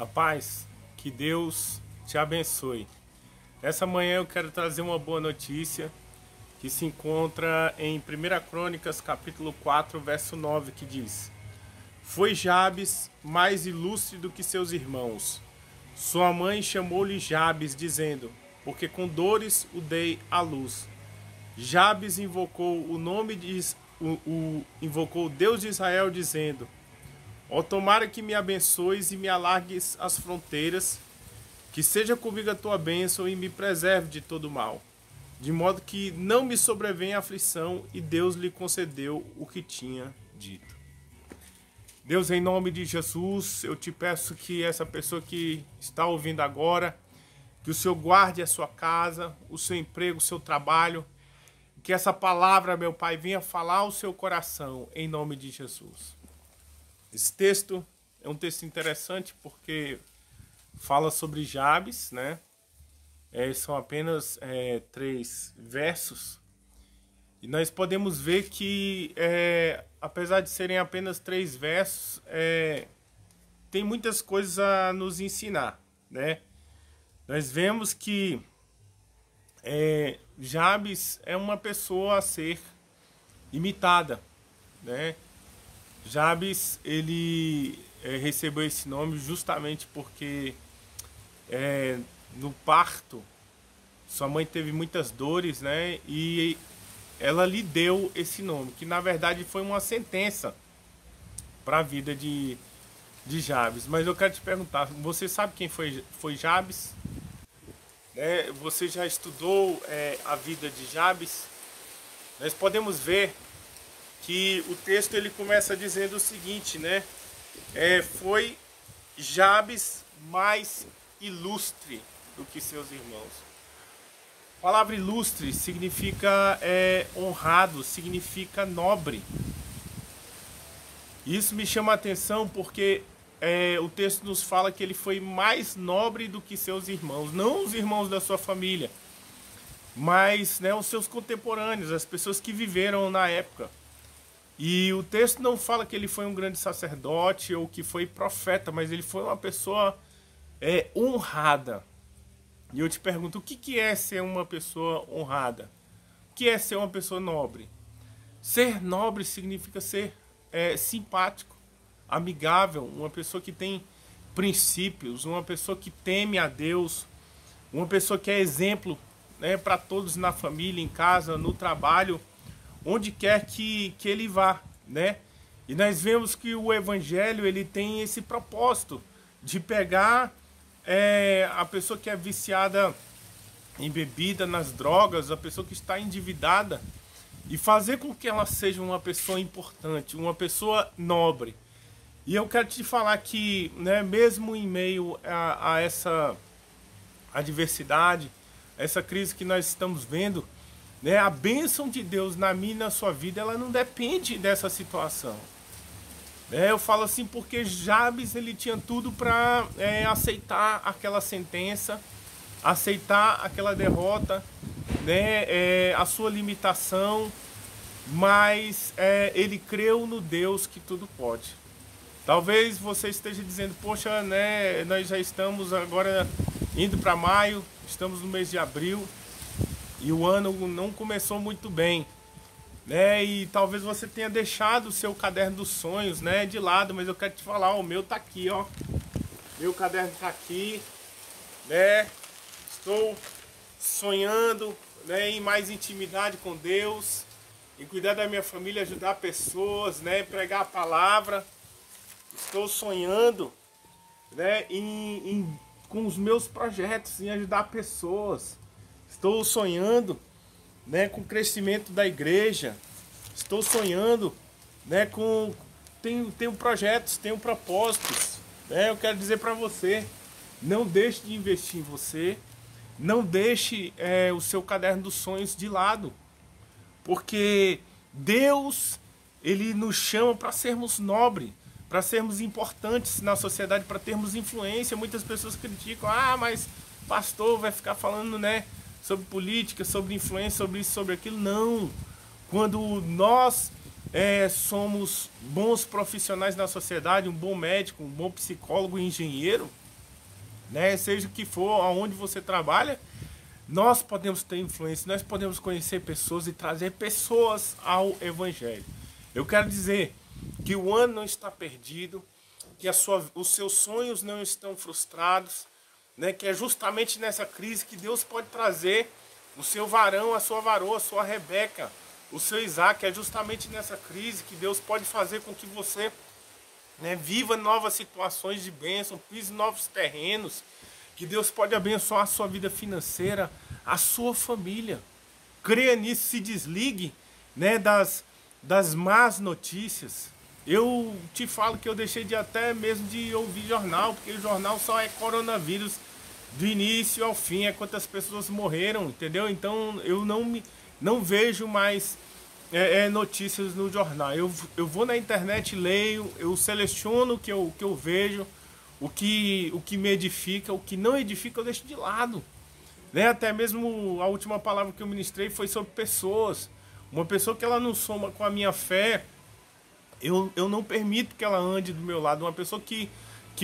A paz, que Deus te abençoe. Essa manhã eu quero trazer uma boa notícia que se encontra em 1 Crônicas, capítulo 4, verso 9, que diz: Foi Jabes mais ilustre do que seus irmãos. Sua mãe chamou-lhe Jabes, dizendo, porque com dores o dei à luz. Jabes invocou invocou o Deus de Israel, dizendo: Ó, tomara que me abençoes e me alargues as fronteiras, que seja comigo a tua bênção e me preserve de todo mal, de modo que não me sobrevenha aflição. E Deus lhe concedeu o que tinha dito. Deus, em nome de Jesus, eu te peço que essa pessoa que está ouvindo agora, que o Senhor guarde a sua casa, o seu emprego, o seu trabalho, que essa palavra, meu Pai, venha falar ao seu coração, em nome de Jesus. Esse texto é um texto interessante porque fala sobre Jabes, né? São apenas 3 versos. E nós podemos ver que, apesar de serem apenas 3 versos, tem muitas coisas a nos ensinar, né? Nós vemos que Jabes é uma pessoa a ser imitada, né? Jabes, ele recebeu esse nome justamente porque no parto sua mãe teve muitas dores, né? E ela lhe deu esse nome, que na verdade foi uma sentença para a vida de Jabes. Mas eu quero te perguntar, você sabe quem foi Jabes? Você já estudou a vida de Jabes? Nós podemos ver que o texto ele começa dizendo o seguinte, né? Foi Jabes mais ilustre do que seus irmãos. A palavra ilustre significa honrado, significa nobre. Isso me chama a atenção porque o texto nos fala que ele foi mais nobre do que seus irmãos. Não os irmãos da sua família, mas, né, os seus contemporâneos, as pessoas que viveram na época. E o texto não fala que ele foi um grande sacerdote ou que foi profeta, mas ele foi uma pessoa honrada. E eu te pergunto, o que é ser uma pessoa honrada? O que é ser uma pessoa nobre? Ser nobre significa ser simpático, amigável, uma pessoa que tem princípios, uma pessoa que teme a Deus, uma pessoa que é exemplo, né, para todos na família, em casa, no trabalho, onde quer que ele vá, né? E nós vemos que o evangelho ele tem esse propósito de pegar a pessoa que é viciada em bebida, nas drogas, a pessoa que está endividada, e fazer com que ela seja uma pessoa importante, uma pessoa nobre. E eu quero te falar que, né, mesmo em meio a essa adversidade, essa crise que nós estamos vendo, né, a bênção de Deus na minha e na sua vida, ela não depende dessa situação. Eu falo assim porque Jabes ele tinha tudo para aceitar aquela sentença, aceitar aquela derrota, né, a sua limitação, mas ele creu no Deus que tudo pode. Talvez você esteja dizendo, poxa, né, nós já estamos agora indo para maio, estamos no mês de abril, e o ano não começou muito bem, né? E talvez você tenha deixado o seu caderno dos sonhos, né, de lado, mas eu quero te falar, o meu tá aqui, ó. Meu caderno tá aqui, né? Estou sonhando, né, em mais intimidade com Deus, em cuidar da minha família, ajudar pessoas, né, pregar a palavra. Estou sonhando, né, com os meus projetos, em ajudar pessoas. Estou sonhando, né, com o crescimento da igreja. Estou sonhando, né, tenho projetos, tenho propósitos, né? Eu quero dizer para você, não deixe de investir em você, não deixe o seu caderno dos sonhos de lado, porque Deus ele nos chama para sermos nobres, para sermos importantes na sociedade, para termos influência. Muitas pessoas criticam, mas pastor vai ficar falando, né, sobre política, sobre influência, sobre isso, sobre aquilo. Não. Quando nós somos bons profissionais na sociedade, um bom médico, um bom psicólogo, engenheiro, né? Seja o que for, aonde você trabalha, nós podemos ter influência, nós podemos conhecer pessoas e trazer pessoas ao Evangelho. Eu quero dizer que o ano não está perdido, que os seus sonhos não estão frustrados, né? Que é justamente nessa crise que Deus pode trazer o seu varão, a sua varoa, a sua Rebeca, o seu Isaac. É justamente nessa crise que Deus pode fazer com que você, né, viva novas situações de bênção, pise novos terrenos, que Deus pode abençoar a sua vida financeira, a sua família. Creia nisso, se desligue, né, das más notícias. Eu te falo que eu deixei de até mesmo de ouvir jornal, porque o jornal só é coronavírus do início ao fim, é quantas pessoas morreram, entendeu? Então eu não vejo mais notícias no jornal. Eu vou na internet, leio, eu seleciono o que eu vejo, o que me edifica, o que não edifica eu deixo de lado. Né? Até mesmo a última palavra que eu ministrei foi sobre pessoas. Uma pessoa que ela não soma com a minha fé, eu não permito que ela ande do meu lado. Uma pessoa que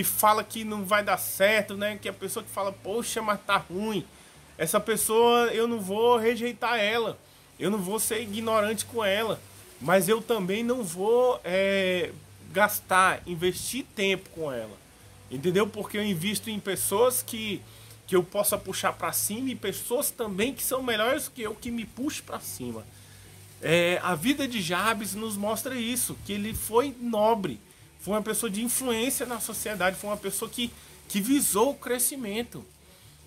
fala que não vai dar certo, né? Que é a pessoa que fala, poxa, mas tá ruim. Essa pessoa, eu não vou rejeitar ela. Eu não vou ser ignorante com ela. Mas eu também não vou investir tempo com ela. Entendeu? Porque eu invisto em pessoas que eu possa puxar para cima e pessoas também que são melhores que eu, que me puxem para cima. A vida de Jabes nos mostra isso, que ele foi nobre, foi uma pessoa de influência na sociedade, foi uma pessoa que visou o crescimento.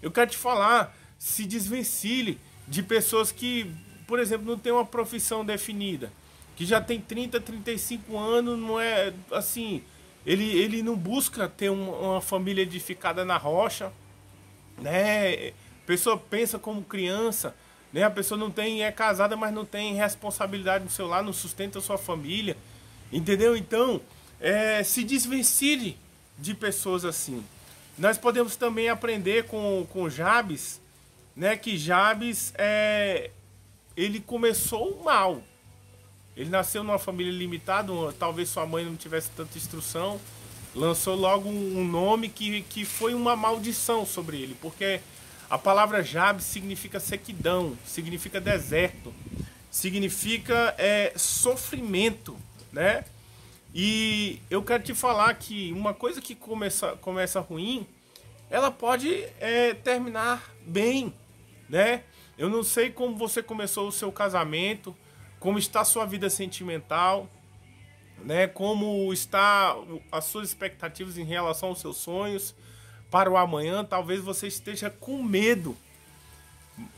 Eu quero te falar, se desvencilhe de pessoas que, por exemplo, não tem uma profissão definida, que já tem 30, 35 anos, não é assim, ele não busca ter uma família edificada na rocha, né? A pessoa pensa como criança, né? A pessoa não tem, é casada, mas não tem responsabilidade no seu lar, não sustenta a sua família, entendeu? Então, se desvencilhe de pessoas assim. Nós podemos também aprender com Jabes, né? Que Jabes, ele começou mal. Ele nasceu numa família limitada, talvez sua mãe não tivesse tanta instrução, lançou logo um nome que foi uma maldição sobre ele, porque a palavra Jabes significa sequidão, significa deserto, significa sofrimento, né? E eu quero te falar que uma coisa que começa ruim, ela pode terminar bem, né? Eu não sei como você começou o seu casamento, como está a sua vida sentimental, né? Como está as suas expectativas em relação aos seus sonhos para o amanhã. Talvez você esteja com medo,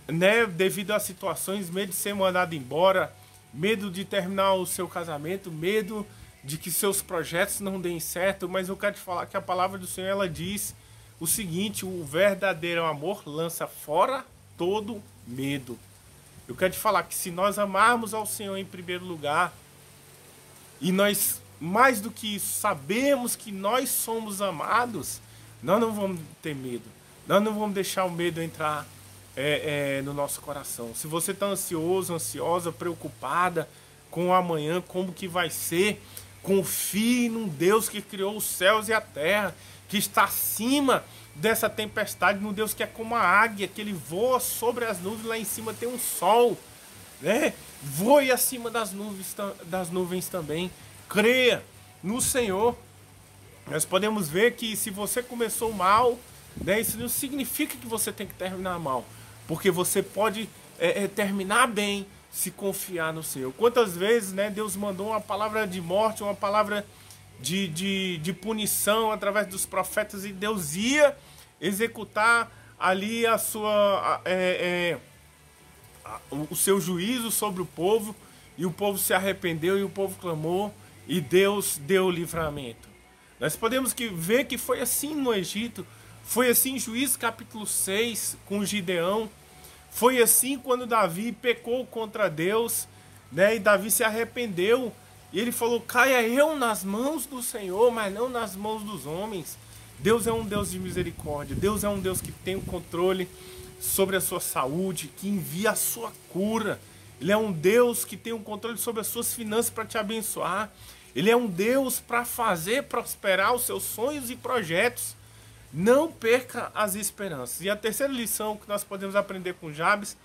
né? Devido a situações, medo de ser mandado embora, medo de terminar o seu casamento, medo de que seus projetos não deem certo. Mas eu quero te falar que a palavra do Senhor, ela diz o seguinte: o verdadeiro amor lança fora todo medo. Eu quero te falar que se nós amarmos ao Senhor em primeiro lugar, e nós, mais do que isso, sabemos que nós somos amados, nós não vamos ter medo. Nós não vamos deixar o medo entrar no nosso coração. Se você está ansioso, ansiosa, preocupada com o amanhã, como que vai ser, confie num Deus que criou os céus e a terra, que está acima dessa tempestade, num Deus que é como a águia, que ele voa sobre as nuvens, lá em cima tem um sol, né? Voe acima das nuvens também. Creia no Senhor. Nós podemos ver que se você começou mal, né, isso não significa que você tem que terminar mal, porque você pode terminar bem se confiar no Senhor. Quantas vezes, né, Deus mandou uma palavra de morte, uma palavra de punição através dos profetas, e Deus ia executar ali o seu juízo sobre o povo, e o povo se arrependeu e o povo clamou e Deus deu o livramento. Nós podemos ver que foi assim no Egito, foi assim em Juízes capítulo 6 com Gideão, foi assim quando Davi pecou contra Deus, né? E Davi se arrependeu e ele falou: caia eu nas mãos do Senhor, mas não nas mãos dos homens. Deus é um Deus de misericórdia, Deus é um Deus que tem o controle sobre a sua saúde, que envia a sua cura. Ele é um Deus que tem o controle sobre as suas finanças para te abençoar. Ele é um Deus para fazer prosperar os seus sonhos e projetos. Não perca as esperanças. E a terceira lição que nós podemos aprender com Jabes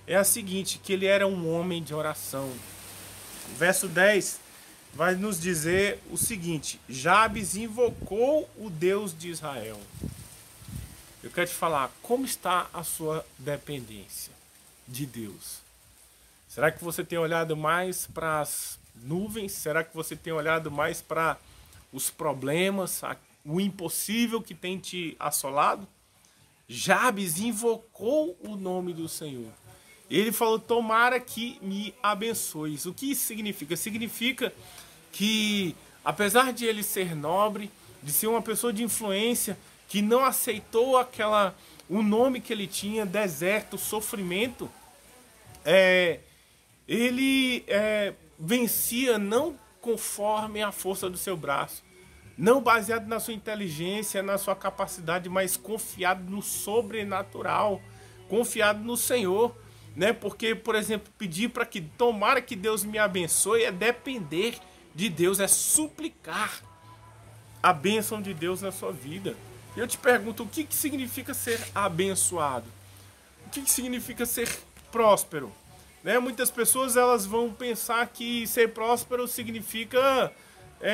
é a seguinte, que ele era um homem de oração. O verso 10 vai nos dizer o seguinte: Jabes invocou o Deus de Israel. Eu quero te falar, como está a sua dependência de Deus? Será que você tem olhado mais para as nuvens? Será que você tem olhado mais para os problemas, o impossível que tem te assolado? Jabes invocou o nome do Senhor. Ele falou, tomara que me abençoes. O que isso significa? Significa que, apesar de ele ser nobre, de ser uma pessoa de influência, que não aceitou o nome que ele tinha, deserto, sofrimento, ele vencia não conforme a força do seu braço, não baseado na sua inteligência, na sua capacidade, mas confiado no sobrenatural, confiado no Senhor, né? Porque, por exemplo, pedir para que tomara que Deus me abençoe é depender de Deus, é suplicar a bênção de Deus na sua vida. Eu te pergunto, o que significa ser abençoado? O que significa ser próspero? Né? Muitas pessoas elas vão pensar que ser próspero significa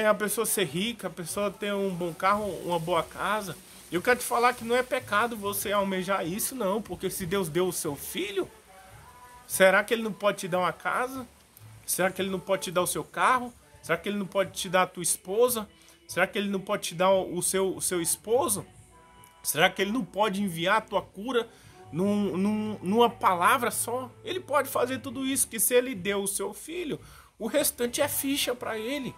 a pessoa ser rica, a pessoa ter um bom carro, uma boa casa. Eu quero te falar que não é pecado você almejar isso, não. Porque se Deus deu o seu filho, será que ele não pode te dar uma casa? Será que ele não pode te dar o seu carro? Será que ele não pode te dar a tua esposa? Será que ele não pode te dar o seu esposo? Será que ele não pode enviar a tua cura numa palavra só? Ele pode fazer tudo isso, que se ele deu o seu filho, o restante é ficha para ele.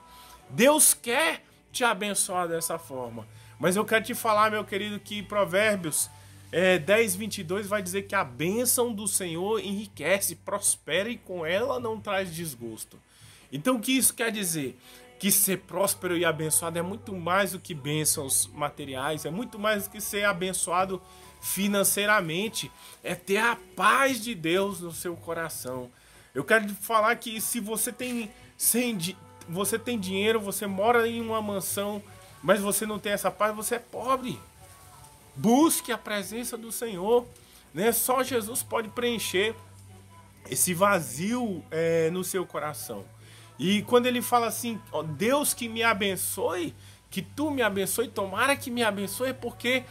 Deus quer te abençoar dessa forma. Mas eu quero te falar, meu querido, que Provérbios 10:22 vai dizer que a bênção do Senhor enriquece, prospera e com ela não traz desgosto. Então o que isso quer dizer? Que ser próspero e abençoado é muito mais do que bênçãos materiais, é muito mais do que ser abençoado financeiramente, é ter a paz de Deus no seu coração. Eu quero te falar que se você tem dinheiro, você mora em uma mansão, mas você não tem essa paz, você é pobre. Busque a presença do Senhor, né? Só Jesus pode preencher esse vazio no seu coração. E quando ele fala assim, ó, Deus que me abençoe, que tu me abençoe, tomara que me abençoe, porque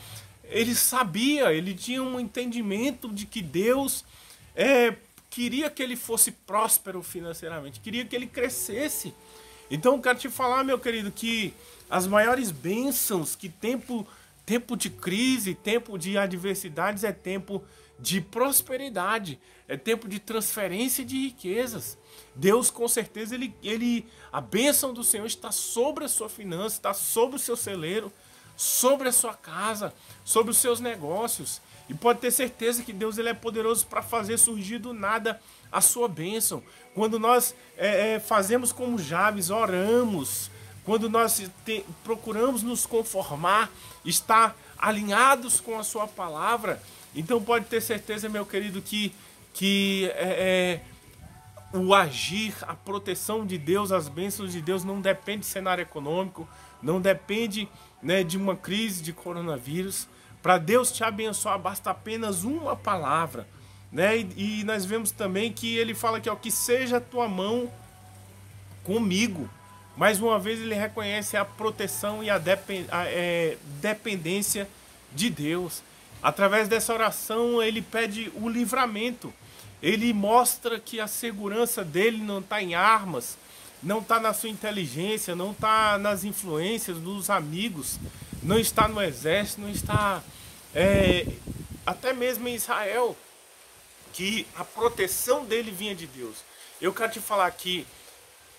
ele sabia, ele tinha um entendimento de que Deus queria que ele fosse próspero financeiramente, queria que ele crescesse. Então eu quero te falar, meu querido, que as maiores bênçãos, que tempo de crise, tempo de adversidades é tempo de prosperidade, é tempo de transferência de riquezas. Deus, com certeza, a bênção do Senhor está sobre a sua finança, está sobre o seu celeiro, sobre a sua casa, sobre os seus negócios. E pode ter certeza que Deus ele é poderoso para fazer surgir do nada a sua bênção. Quando nós fazemos como Jabes, oramos, quando nós procuramos nos conformar, estar alinhados com a sua palavra, então pode ter certeza, meu querido, que o agir, a proteção de Deus, as bênçãos de Deus não depende de cenário econômico, não depende, né, de uma crise de coronavírus. Para Deus te abençoar basta apenas uma palavra, né? E nós vemos também que ele fala que, ó, que seja a tua mão comigo. Mais uma vez ele reconhece a proteção e a dependência de Deus. Através dessa oração ele pede o livramento. Ele mostra que a segurança dele não está em armas, não está na sua inteligência, não está nas influências dos amigos, não está no exército, não está até mesmo em Israel, que a proteção dele vinha de Deus. Eu quero te falar que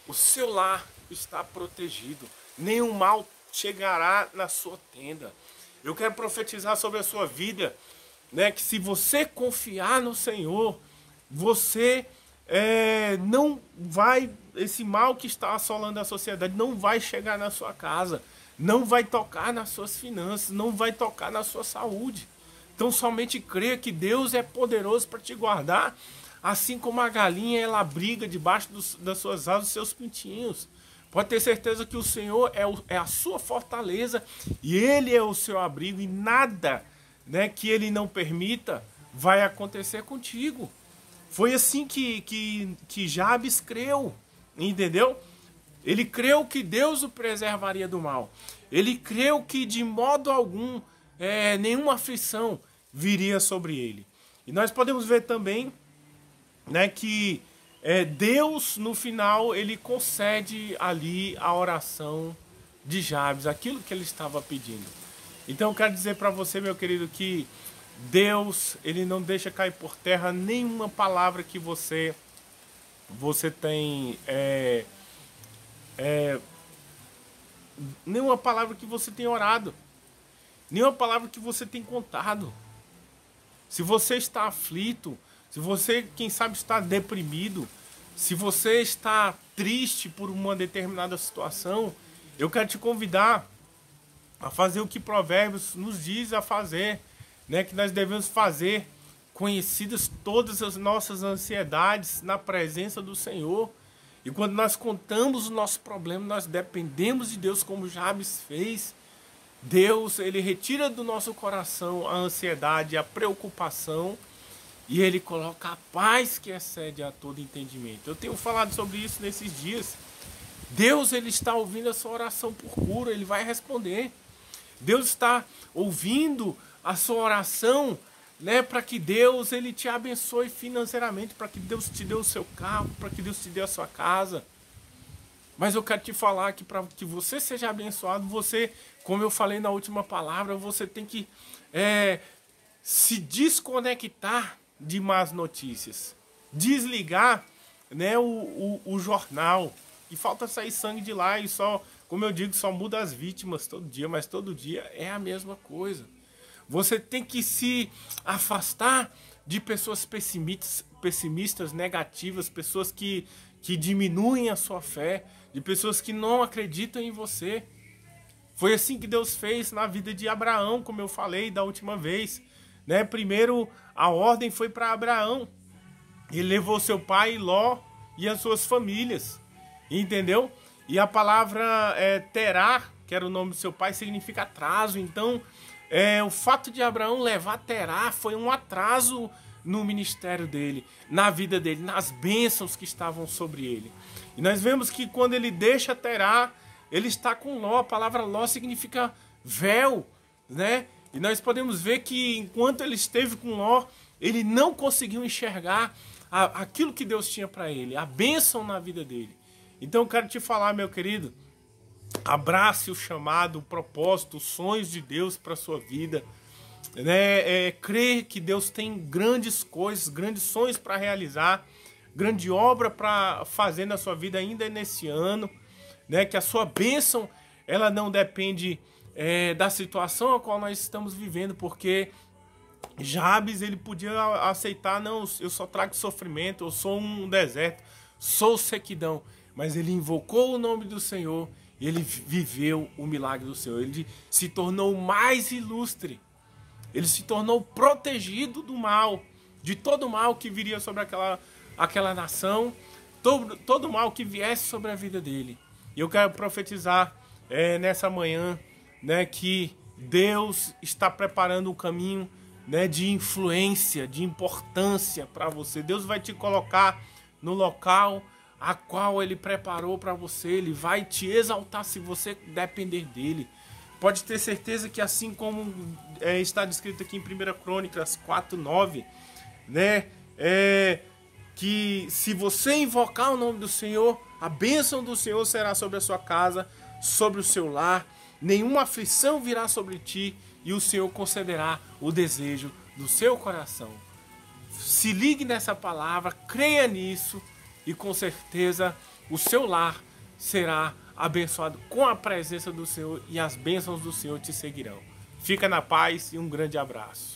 o seu lar está protegido, nenhum mal chegará na sua tenda. Eu quero profetizar sobre a sua vida, né, que se você confiar no Senhor, você não vai, esse mal que está assolando a sociedade não vai chegar na sua casa, não vai tocar nas suas finanças, não vai tocar na sua saúde. Então somente creia que Deus é poderoso para te guardar, assim como a galinha ela abriga debaixo das suas asas os seus pintinhos. Pode ter certeza que o Senhor é a sua fortaleza e Ele é o seu abrigo, e nada, né, que Ele não permita vai acontecer contigo. Foi assim que Jabes creu, entendeu? Ele creu que Deus o preservaria do mal. Ele creu que de modo algum nenhuma aflição viria sobre ele. E nós podemos ver também, né, que Deus, no final, ele concede ali a oração de Jabes, aquilo que ele estava pedindo. Então eu quero dizer para você, meu querido, que Deus, ele não deixa cair por terra nenhuma palavra que você tem, nenhuma palavra que você tem orado, nenhuma palavra que você tem contado. Se você está aflito, se você, quem sabe, está deprimido, se você está triste por uma determinada situação, eu quero te convidar a fazer o que Provérbios nos diz a fazer, né? Que nós devemos fazer conhecidas todas as nossas ansiedades na presença do Senhor. E quando nós contamos o nosso problema, nós dependemos de Deus, como Jabes fez. Deus, ele retira do nosso coração a ansiedade, a preocupação, e ele coloca a paz que excede a todo entendimento. Eu tenho falado sobre isso nesses dias. Deus, ele está ouvindo a sua oração por cura, ele vai responder. Deus está ouvindo a sua oração, né, para que Deus, ele te abençoe financeiramente, para que Deus te dê o seu carro, para que Deus te dê a sua casa. Mas eu quero te falar que para que você seja abençoado, você, como eu falei na última palavra, você tem que se desconectar de más notícias. Desligar, né, o jornal. E falta sair sangue de lá e só, como eu digo, só muda as vítimas todo dia, mas todo dia é a mesma coisa. Você tem que se afastar de pessoas pessimistas, negativas, pessoas que diminuem a sua fé, de pessoas que não acreditam em você. Foi assim que Deus fez na vida de Abraão, como eu falei da última vez, né? Primeiro a ordem foi para Abraão. Ele levou seu pai Ló e as suas famílias, entendeu? E a palavra Terá, que era o nome do seu pai, significa atraso. Então, o fato de Abraão levar Terá foi um atraso no ministério dele, na vida dele, nas bênçãos que estavam sobre ele. E nós vemos que quando ele deixa Terá, ele está com Ló. A palavra Ló significa véu, né? E nós podemos ver que enquanto ele esteve com Ló, ele não conseguiu enxergar aquilo que Deus tinha para ele, a bênção na vida dele. Então eu quero te falar, meu querido, abrace o chamado, o propósito, os sonhos de Deus para a sua vida. Crer que Deus tem grandes coisas, grandes sonhos para realizar, grande obra para fazer na sua vida ainda nesse ano, né? Que a sua bênção, ela não depende da situação a qual nós estamos vivendo, porque Jabes, ele podia aceitar, não, eu só trago sofrimento, eu sou um deserto, sou sequidão, mas ele invocou o nome do Senhor e ele viveu o milagre do Senhor. Ele se tornou mais ilustre, ele se tornou protegido do mal, de todo mal que viria sobre aquela nação, todo mal que viesse sobre a vida dele. E eu quero profetizar nessa manhã, né, que Deus está preparando um caminho, né, de influência, de importância para você. Deus vai te colocar no local a qual Ele preparou para você. Ele vai te exaltar se você depender dEle. Pode ter certeza que assim como está descrito aqui em 1 Crônicas 4:9, né, que se você invocar o nome do Senhor, a bênção do Senhor será sobre a sua casa, sobre o seu lar, nenhuma aflição virá sobre ti, e o Senhor concederá o desejo do seu coração. Se ligue nessa palavra, creia nisso, e com certeza o seu lar será abençoado com a presença do Senhor, e as bênçãos do Senhor te seguirão. Fica na paz e um grande abraço.